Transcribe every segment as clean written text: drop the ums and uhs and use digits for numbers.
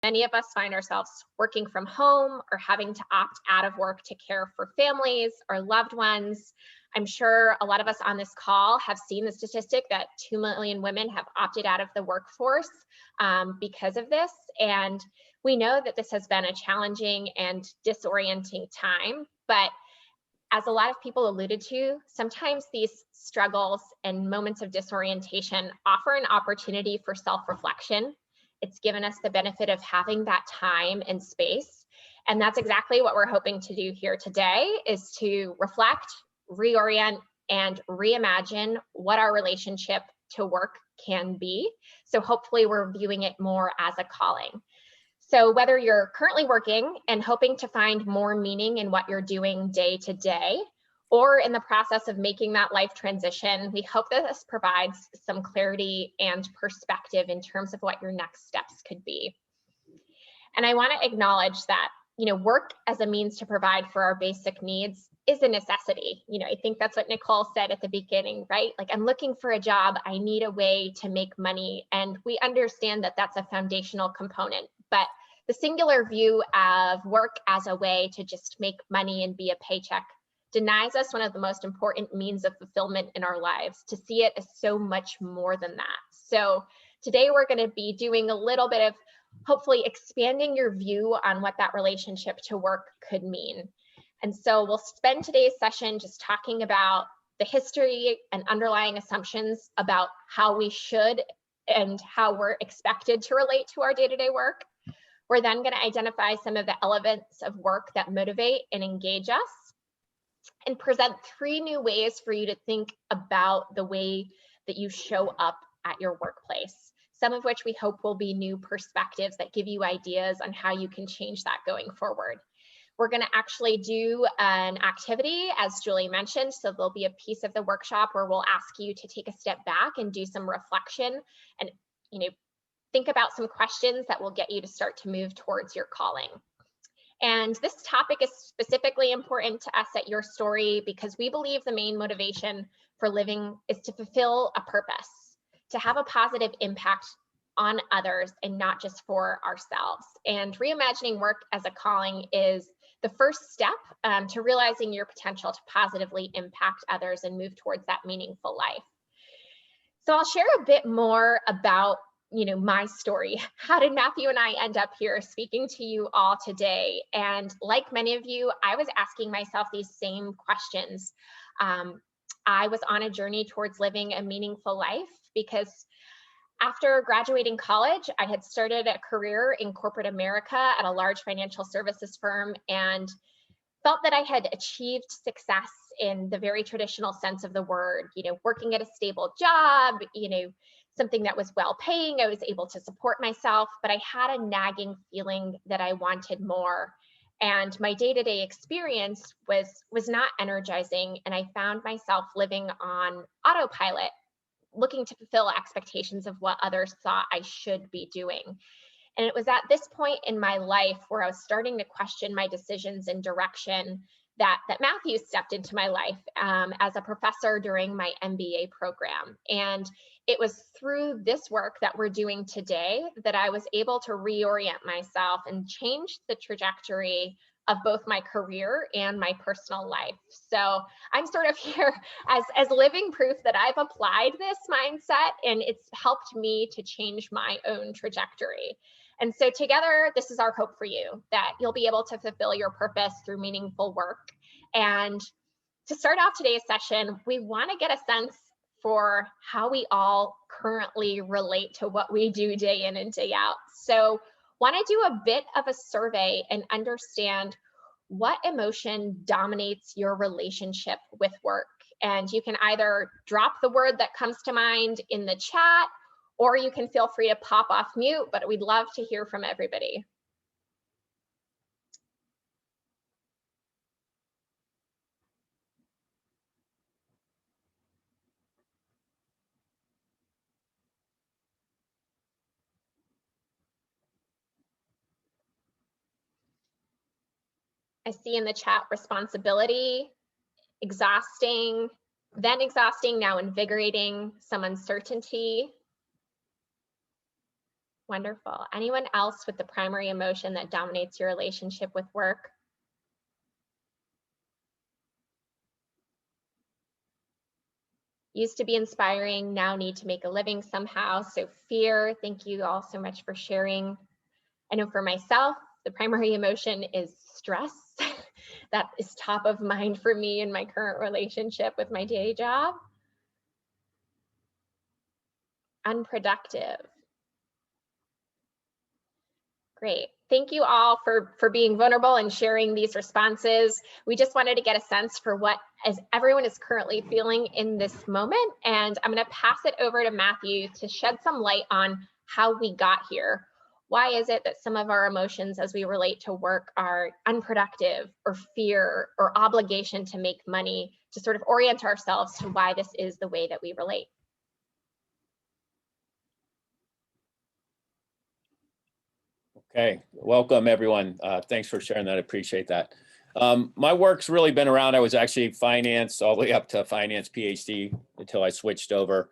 Many of us find ourselves working from home or having to opt out of work to care for families or loved ones. I'm sure a lot of us on this call have seen the statistic that 2 million women have opted out of the workforce because of this. And we know that this has been a challenging and disorienting time, but as a lot of people alluded to, sometimes these struggles and moments of disorientation offer an opportunity for self-reflection. It's given us the benefit of having that time and space. And that's exactly what we're hoping to do here today, is to reflect, reorient, and reimagine what our relationship to work can be. So hopefully we're viewing it more as a calling. So whether you're currently working and hoping to find more meaning in what you're doing day to day, or in the process of making that life transition, we hope that this provides some clarity and perspective in terms of what your next steps could be. And I want to acknowledge that, work as a means to provide for our basic needs is a necessity. I think that's what Nicole said at the beginning, right? Like, I'm looking for a job, I need a way to make money. And we understand that that's a foundational component, but the singular view of work as a way to just make money and be a paycheck denies us one of the most important means of fulfillment in our lives, to see it as so much more than that. So today we're going to be doing a little bit of hopefully expanding your view on what that relationship to work could mean. And so we'll spend today's session just talking about the history and underlying assumptions about how we should and how we're expected to relate to our day-to-day work. We're then going to identify some of the elements of work that motivate and engage us, and present 3 new ways for you to think about the way that you show up at your workplace, some of which we hope will be new perspectives that give you ideas on how you can change that going forward. We're going to actually do an activity, as Julie mentioned, so there'll be a piece of the workshop where we'll ask you to take a step back and do some reflection and, think about some questions that will get you to start to move towards your calling. And this topic is specifically important to us at Your Story because we believe the main motivation for living is to fulfill a purpose, to have a positive impact on others and not just for ourselves. And reimagining work as a calling is the first step to realizing your potential to positively impact others and move towards that meaningful life. So I'll share a bit more about my story. How did Matthew and I end up here speaking to you all today? And like many of you, I was asking myself these same questions. I was on a journey towards living a meaningful life because after graduating college, I had started a career in corporate America at a large financial services firm and felt that I had achieved success in the very traditional sense of the word, working at a stable job, something that was well paying. I was able to support myself, but I had a nagging feeling that I wanted more. And my day-to-day experience was not energizing. And I found myself living on autopilot, looking to fulfill expectations of what others thought I should be doing. And it was at this point in my life where I was starting to question my decisions and direction that Matthew stepped into my life as a professor during my MBA program. And it was through this work that we're doing today that I was able to reorient myself and change the trajectory of both my career and my personal life. So I'm sort of here as living proof that I've applied this mindset and it's helped me to change my own trajectory. And so together, this is our hope for you, that you'll be able to fulfill your purpose through meaningful work. And to start off today's session, we want to get a sense for how we all currently relate to what we do day in and day out. So want to do a bit of a survey and understand what emotion dominates your relationship with work. And you can either drop the word that comes to mind in the chat, or you can feel free to pop off mute, but we'd love to hear from everybody. I see in the chat responsibility, exhausting, then exhausting, now invigorating, some uncertainty. Wonderful. Anyone else with the primary emotion that dominates your relationship with work? Used to be inspiring, now need to make a living somehow. So fear, thank you all so much for sharing. I know for myself, the primary emotion is stress. That is top of mind for me in my current relationship with my day job. Unproductive. Great. Thank you all for being vulnerable and sharing these responses. We just wanted to get a sense for what as everyone is currently feeling in this moment. And I'm going to pass it over to Matthew to shed some light on how we got here. Why is it that some of our emotions as we relate to work are unproductive or fear or obligation to make money, to sort of orient ourselves to why this is the way that we relate? Okay, welcome everyone. Thanks for sharing that. I appreciate that. My work's really been around. I was actually finance all the way up to finance PhD until I switched over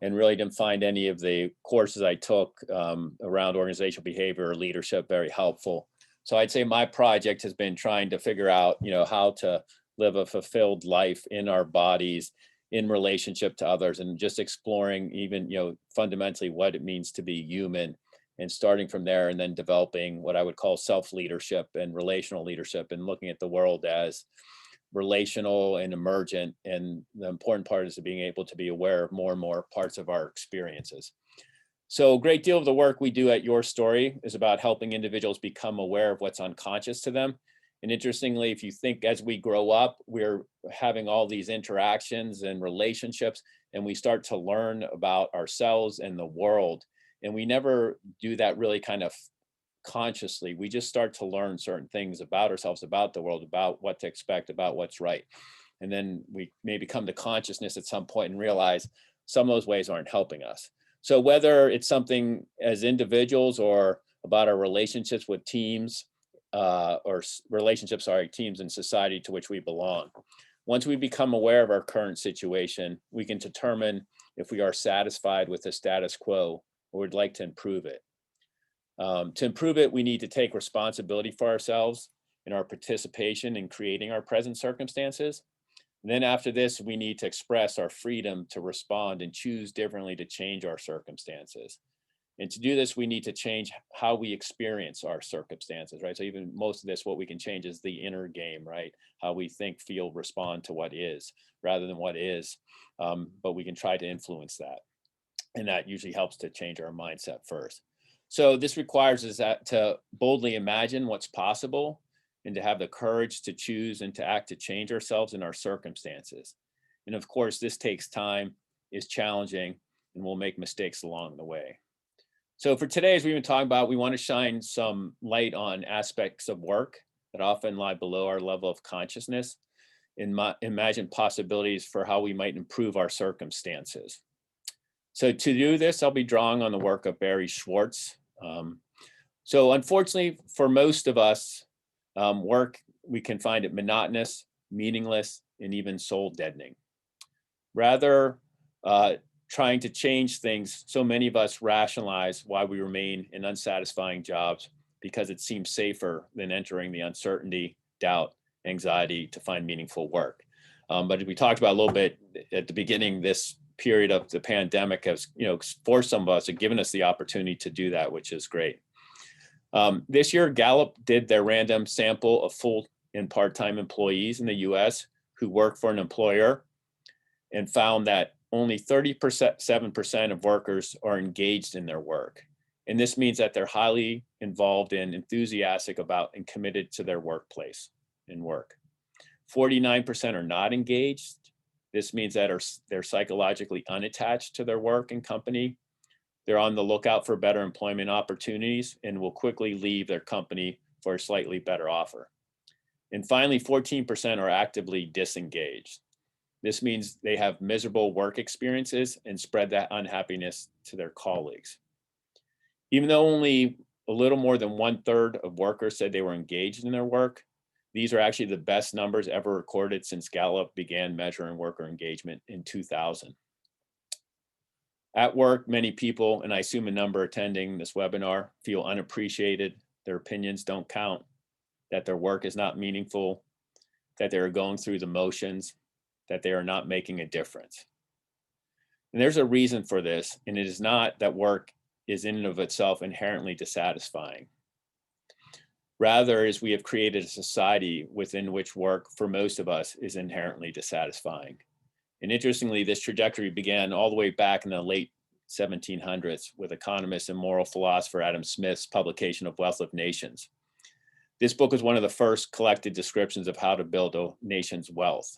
and really didn't find any of the courses I took around organizational behavior or leadership very helpful. So I'd say my project has been trying to figure out, how to live a fulfilled life in our bodies in relationship to others, and just exploring even, fundamentally what it means to be human, and starting from there, and then developing what I would call self-leadership and relational leadership, and looking at the world as relational and emergent. And the important part is being able to be aware of more and more parts of our experiences. So a great deal of the work we do at Your Story is about helping individuals become aware of what's unconscious to them. And interestingly, if you think as we grow up, we're having all these interactions and relationships, and we start to learn about ourselves and the world. And we never do that really kind of consciously. We just start to learn certain things about ourselves, about the world, about what to expect, about what's right. And then we maybe come to consciousness at some point and realize some of those ways aren't helping us. So whether it's something as individuals or about our relationships with teams, teams in society to which we belong. Once we become aware of our current situation, we can determine if we are satisfied with the status quo or would like to improve it. To improve it, we need to take responsibility for ourselves and our participation in creating our present circumstances. And then after this, we need to express our freedom to respond and choose differently to change our circumstances. And to do this, we need to change how we experience our circumstances, right? So even most of this, what we can change is the inner game, right? How we think, feel, respond to what is rather than what is. But we can try to influence that. And that usually helps to change our mindset first. So this requires us to boldly imagine what's possible and to have the courage to choose and to act to change ourselves and our circumstances. And of course, this takes time, is challenging, and we'll make mistakes along the way. So for today, as we've been talking about, we want to shine some light on aspects of work that often lie below our level of consciousness and imagine possibilities for how we might improve our circumstances. So to do this, I'll be drawing on the work of Barry Schwartz. So unfortunately, for most of us, work, we can find it monotonous, meaningless, and even soul deadening. Rather, trying to change things, so many of us rationalize why we remain in unsatisfying jobs because it seems safer than entering the uncertainty, doubt, anxiety to find meaningful work. But as we talked about a little bit at the beginning, this period of the pandemic has, forced some of us and given us the opportunity to do that, which is great. This year, Gallup did their random sample of full and part-time employees in the US who work for an employer and found that only 37% of workers are engaged in their work. And this means that they're highly involved and enthusiastic about and committed to their workplace and work. 49% are not engaged. This means that they're psychologically unattached to their work and company. They're on the lookout for better employment opportunities and will quickly leave their company for a slightly better offer. And finally, 14% are actively disengaged. This means they have miserable work experiences and spread that unhappiness to their colleagues. Even though only a little more than 1/3 of workers said they were engaged in their work, these are actually the best numbers ever recorded since Gallup began measuring worker engagement in 2000. At work, many people, and I assume a number attending this webinar, feel unappreciated, their opinions don't count, that their work is not meaningful, that they are going through the motions, that they are not making a difference. And there's a reason for this, and it is not that work is in and of itself inherently dissatisfying. Rather, is we have created a society within which work, for most of us, is inherently dissatisfying. And interestingly, this trajectory began all the way back in the late 1700s with economist and moral philosopher Adam Smith's publication of Wealth of Nations. This book was one of the first collected descriptions of how to build a nation's wealth.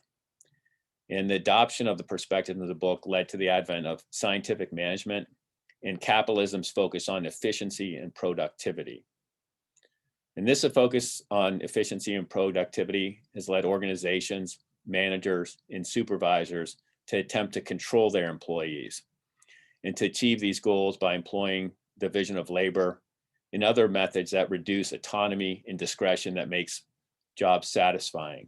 And the adoption of the perspective of the book led to the advent of scientific management and capitalism's focus on efficiency and productivity. And this focus on efficiency and productivity has led organizations, managers, and supervisors to attempt to control their employees and to achieve these goals by employing division of labor and other methods that reduce autonomy and discretion that makes jobs satisfying.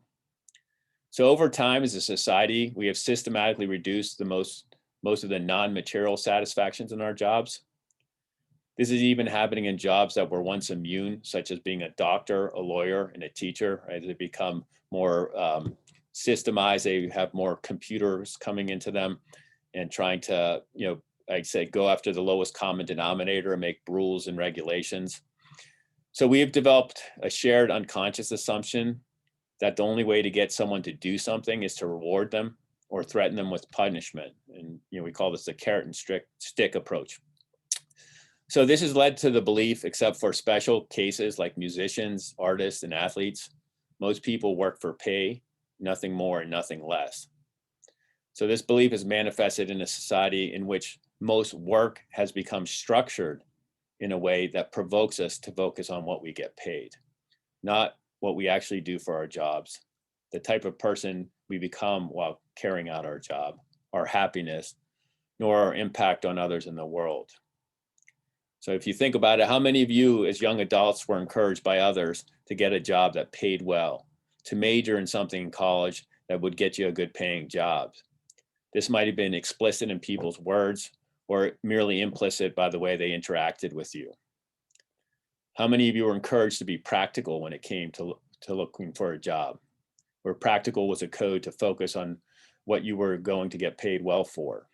So over time as a society, we have systematically reduced the most of the non-material satisfactions in our jobs. This is even happening in jobs that were once immune, such as being a doctor, a lawyer, and a teacher. Right? They become more systemized. They have more computers coming into them and trying to, I'd say, go after the lowest common denominator and make rules and regulations. So we have developed a shared unconscious assumption that the only way to get someone to do something is to reward them or threaten them with punishment. And we call this the carrot and stick approach. So this has led to the belief, except for special cases like musicians, artists, and athletes, most people work for pay, nothing more and nothing less. So this belief is manifested in a society in which most work has become structured in a way that provokes us to focus on what we get paid, not what we actually do for our jobs, the type of person we become while carrying out our job, our happiness, nor our impact on others in the world. So if you think about it, how many of you as young adults were encouraged by others to get a job that paid well, to major in something in college that would get you a good paying job? This might have been explicit in people's words or merely implicit by the way they interacted with you. How many of you were encouraged to be practical when it came to looking for a job, where practical was a code to focus on what you were going to get paid well for?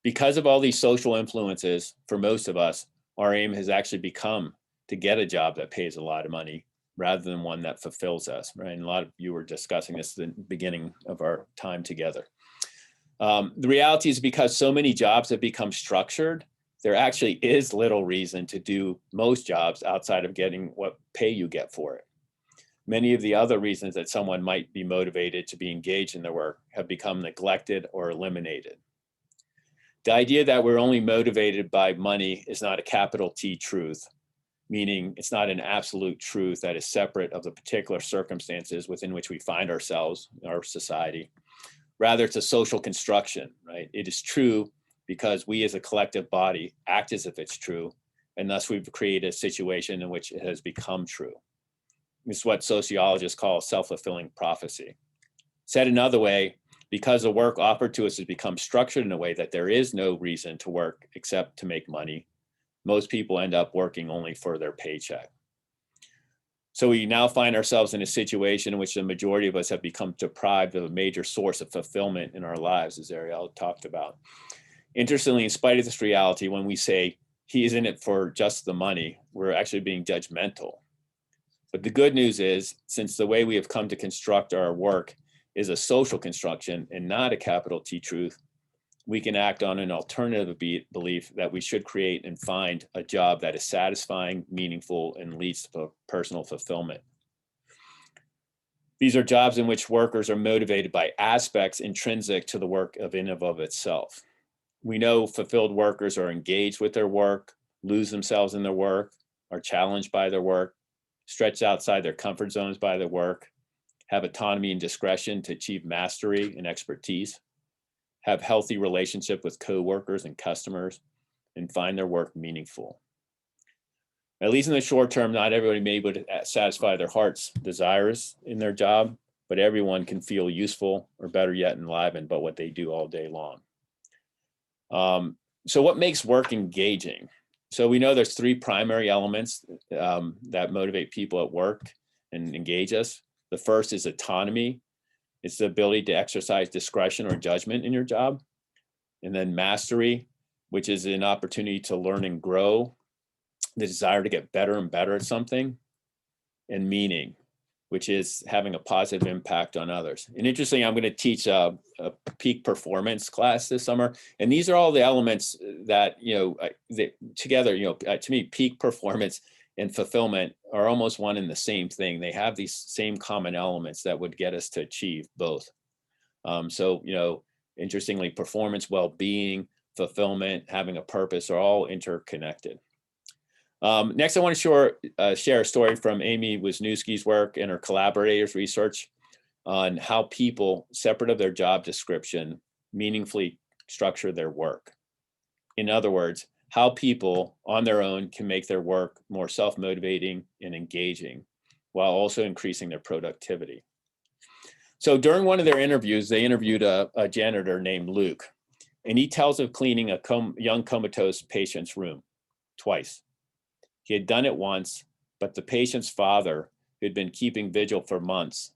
Because of all these social influences, for most of us, our aim has actually become to get a job that pays a lot of money rather than one that fulfills us, right? And a lot of you were discussing this at the beginning of our time together. The reality is because so many jobs have become structured, there actually is little reason to do most jobs outside of getting what pay you get for it. Many of the other reasons that someone might be motivated to be engaged in their work have become neglected or eliminated. The idea that we're only motivated by money is not a capital T truth, meaning it's not an absolute truth that is separate of the particular circumstances within which we find ourselves, our society. Rather, it's a social construction, right? It is true because we as a collective body act as if it's true, and thus we've created a situation in which it has become true. This is what sociologists call self-fulfilling prophecy. Said another way, because the work offered to us has become structured in a way that there is no reason to work except to make money, most people end up working only for their paycheck. So we now find ourselves in a situation in which the majority of us have become deprived of a major source of fulfillment in our lives, as Ariel talked about. Interestingly, in spite of this reality, when we say he is in it for just the money, we're actually being judgmental. But the good news is, since the way we have come to construct our work is a social construction and not a capital T truth, we can act on an alternative belief that we should create and find a job that is satisfying, meaningful, and leads to personal fulfillment. These are jobs in which workers are motivated by aspects intrinsic to the work in and of itself. We know fulfilled workers are engaged with their work, lose themselves in their work, are challenged by their work, stretched outside their comfort zones by their work, have autonomy and discretion to achieve mastery and expertise, have healthy relationship with coworkers and customers, and find their work meaningful. At least in the short term, not everybody may be able to satisfy their heart's desires in their job, but everyone can feel useful or better yet enlivened by what they do all day long. So what makes work engaging? So we know there's three primary elements that motivate people at work and engage us. The first is autonomy. It's the ability to exercise discretion or judgment in your job. And then mastery, which is an opportunity to learn and grow, the desire to get better and better at something. And meaning, which is having a positive impact on others. And interesting, I'm going to teach a peak performance class this summer. And these are all the elements that, together, to me, peak performance and fulfillment are almost one and the same thing. They have these same common elements that would get us to achieve both. Interestingly, performance, well-being, fulfillment, having a purpose are all interconnected. Next, I want to share a story from Amy Wisniewski's work and her collaborators' research on how people, separate of their job description, meaningfully structure their work. In other words, how people on their own can make their work more self-motivating and engaging while also increasing their productivity. So during one of their interviews, they interviewed a janitor named Luke, and he tells of cleaning a young comatose patient's room twice. He had done it once, but the patient's father, who had been keeping vigil for months,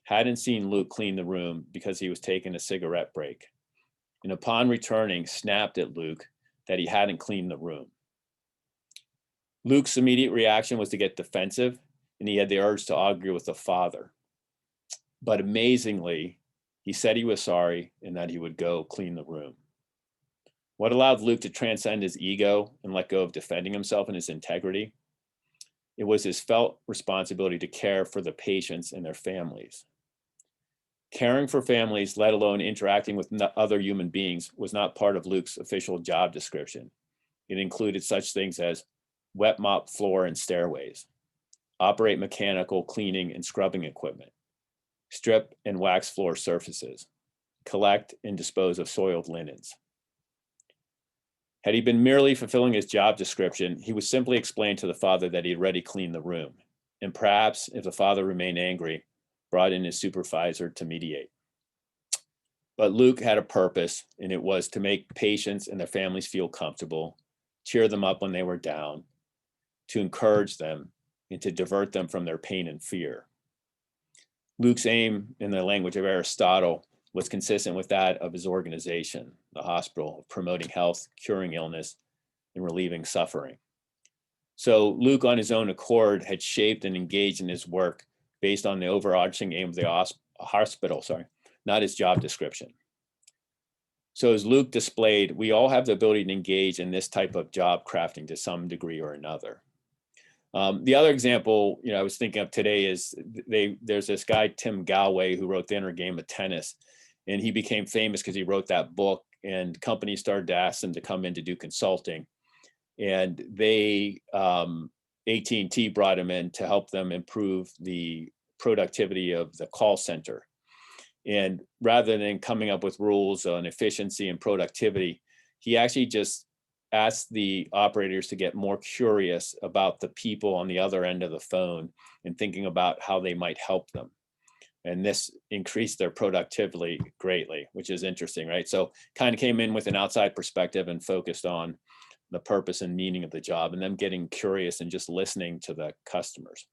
hadn't seen Luke clean the room because he was taking a cigarette break. And upon returning, snapped at Luke that he hadn't cleaned the room. Luke's immediate reaction was to get defensive, and he had the urge to argue with the father. But amazingly, he said he was sorry and that he would go clean the room. What allowed Luke to transcend his ego and let go of defending himself and his integrity? It was his felt responsibility to care for the patients and their families. Caring for families, let alone interacting with other human beings, was not part of Luke's official job description. It included such things as wet mop floor and stairways, operate mechanical cleaning and scrubbing equipment, strip and wax floor surfaces, collect and dispose of soiled linens. Had he been merely fulfilling his job description, he would simply explain to the father that he had already cleaned the room, and perhaps, if the father remained angry, brought in his supervisor to mediate. But Luke had a purpose, and it was to make patients and their families feel comfortable, cheer them up when they were down, to encourage them, and to divert them from their pain and fear. Luke's aim, in the language of Aristotle, was consistent with that of his organization, the hospital, of promoting health, curing illness, and relieving suffering. So Luke, on his own accord, had shaped and engaged in his work based on the overarching aim of the hospital, not his job description. So as Luke displayed, we all have the ability to engage in this type of job crafting to some degree or another. The other example, I was thinking of today is there's this guy, Tim Galway, who wrote The Inner Game of Tennis, and he became famous because he wrote that book, and companies started to ask him to come in to do consulting. And AT&T brought him in to help them improve the productivity of the call center. And rather than coming up with rules on efficiency and productivity, he actually just asked the operators to get more curious about the people on the other end of the phone and thinking about how they might help them. And this increased their productivity greatly, which is interesting, right? So kind of came in with an outside perspective and focused on the purpose and meaning of the job, and them getting curious and just listening to the customers.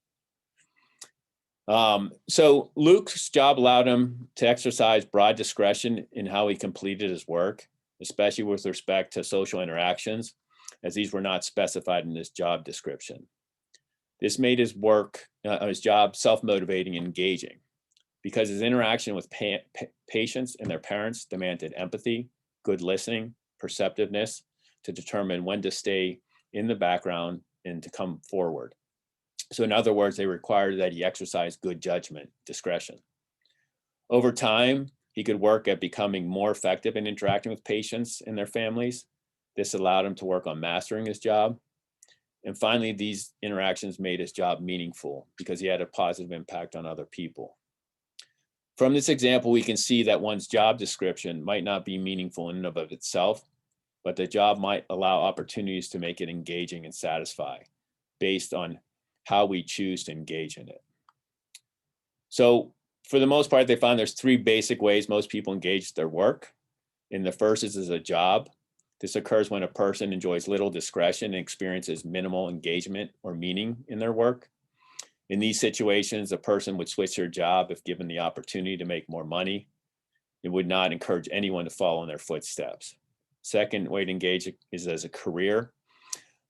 So Luke's job allowed him to exercise broad discretion in how he completed his work, especially with respect to social interactions, as these were not specified in his job description. This made his work, his job, self-motivating and engaging, because his interaction with patients and their parents demanded empathy, good listening, perceptiveness to determine when to stay in the background and to come forward. So in other words, they required that he exercise good judgment, discretion. Over time, he could work at becoming more effective in interacting with patients and their families. This allowed him to work on mastering his job. And finally, these interactions made his job meaningful because he had a positive impact on other people. From this example, we can see that one's job description might not be meaningful in and of itself, but the job might allow opportunities to make it engaging and satisfying based on how we choose to engage in it. So for the most part, they found there's three basic ways most people engage their work. And the first is as a job. This occurs when a person enjoys little discretion and experiences minimal engagement or meaning in their work. In these situations, a person would switch their job if given the opportunity to make more money. It would not encourage anyone to follow in their footsteps. Second way to engage is as a career.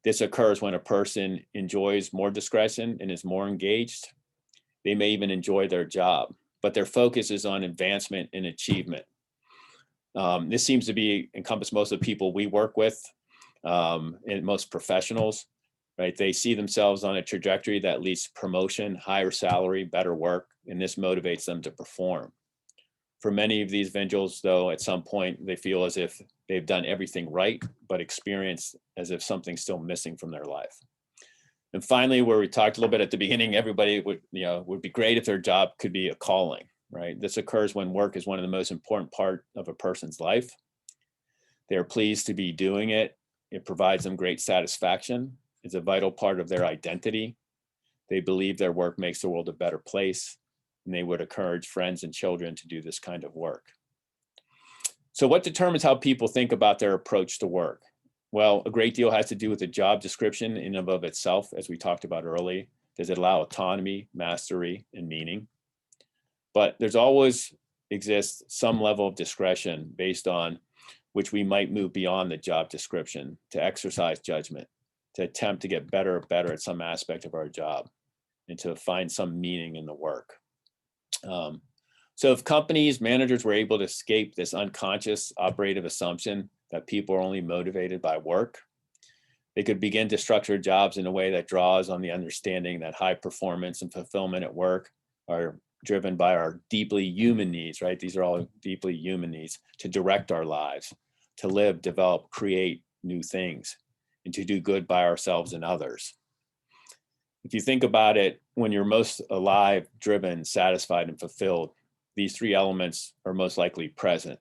This occurs when a person enjoys more discretion and is more engaged. They may even enjoy their job, but their focus is on advancement and achievement. This seems to encompass most of the people we work with and most professionals, right? They see themselves on a trajectory that leads to promotion, higher salary, better work, and this motivates them to perform. For many of these individuals, though, at some point, they feel as if they've done everything right, but experience as if something's still missing from their life. And finally, where we talked a little bit at the beginning, everybody would be great if their job could be a calling, right? This occurs when work is one of the most important part of a person's life. They're pleased to be doing it. It provides them great satisfaction. It's a vital part of their identity. They believe their work makes the world a better place, and they would encourage friends and children to do this kind of work. So what determines how people think about their approach to work? Well, a great deal has to do with the job description in and of itself, as we talked about earlier. Does it allow autonomy, mastery, and meaning? But there's always exists some level of discretion based on which we might move beyond the job description to exercise judgment, to attempt to get better at some aspect of our job, and to find some meaning in the work. So if companies, managers were able to escape this unconscious operative assumption that people are only motivated by work, they could begin to structure jobs in a way that draws on the understanding that high performance and fulfillment at work are driven by our deeply human needs, right? These are all deeply human needs to direct our lives, to live, develop, create new things, and to do good by ourselves and others. If you think about it, when you're most alive, driven, satisfied, and fulfilled, these three elements are most likely present.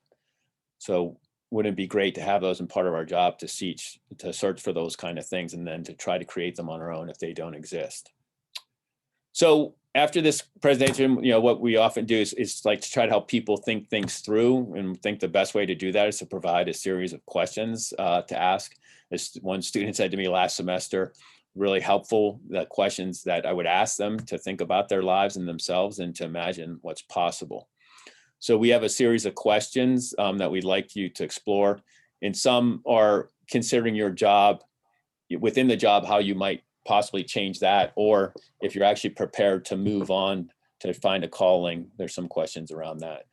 So wouldn't it be great to have those in part of our job to search for those kind of things and then to try to create them on our own if they don't exist? So after this presentation, what we often do is like to try to help people think things through, and think the best way to do that is to provide a series of questions to ask. As one student said to me last semester, really helpful, the questions that I would ask them to think about their lives and themselves and to imagine what's possible. So we have a series of questions that we'd like you to explore. And some are considering your job, within the job, how you might possibly change that, or if you're actually prepared to move on to find a calling, there's some questions around that.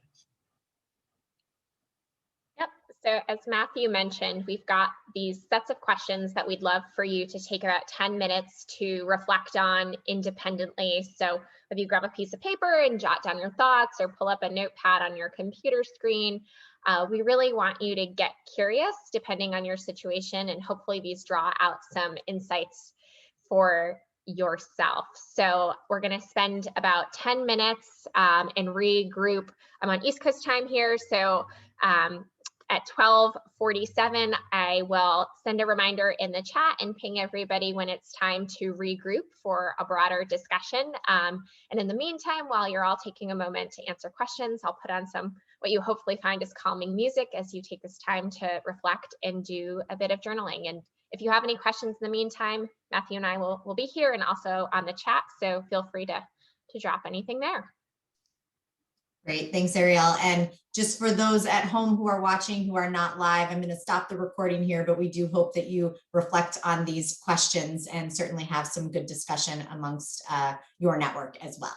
Yep. So as Matthew mentioned, we've got these sets of questions that we'd love for you to take about 10 minutes to reflect on independently. So if you grab a piece of paper and jot down your thoughts, or pull up a notepad on your computer screen, we really want you to get curious depending on your situation, and hopefully these draw out some insights for yourself. So we're going to spend about 10 minutes and regroup. I'm on East Coast time here, so at 12:47, I will send a reminder in the chat and ping everybody when it's time to regroup for a broader discussion. And in the meantime, while you're all taking a moment to answer questions, I'll put on some what you hopefully find is calming music as you take this time to reflect and do a bit of journaling. And if you have any questions in the meantime, Matthew and I will be here and also on the chat, so feel free to drop anything there. Great, thanks, Ariel. And just for those at home who are watching, who are not live, I'm going to stop the recording here, but we do hope that you reflect on these questions and certainly have some good discussion amongst your network as well.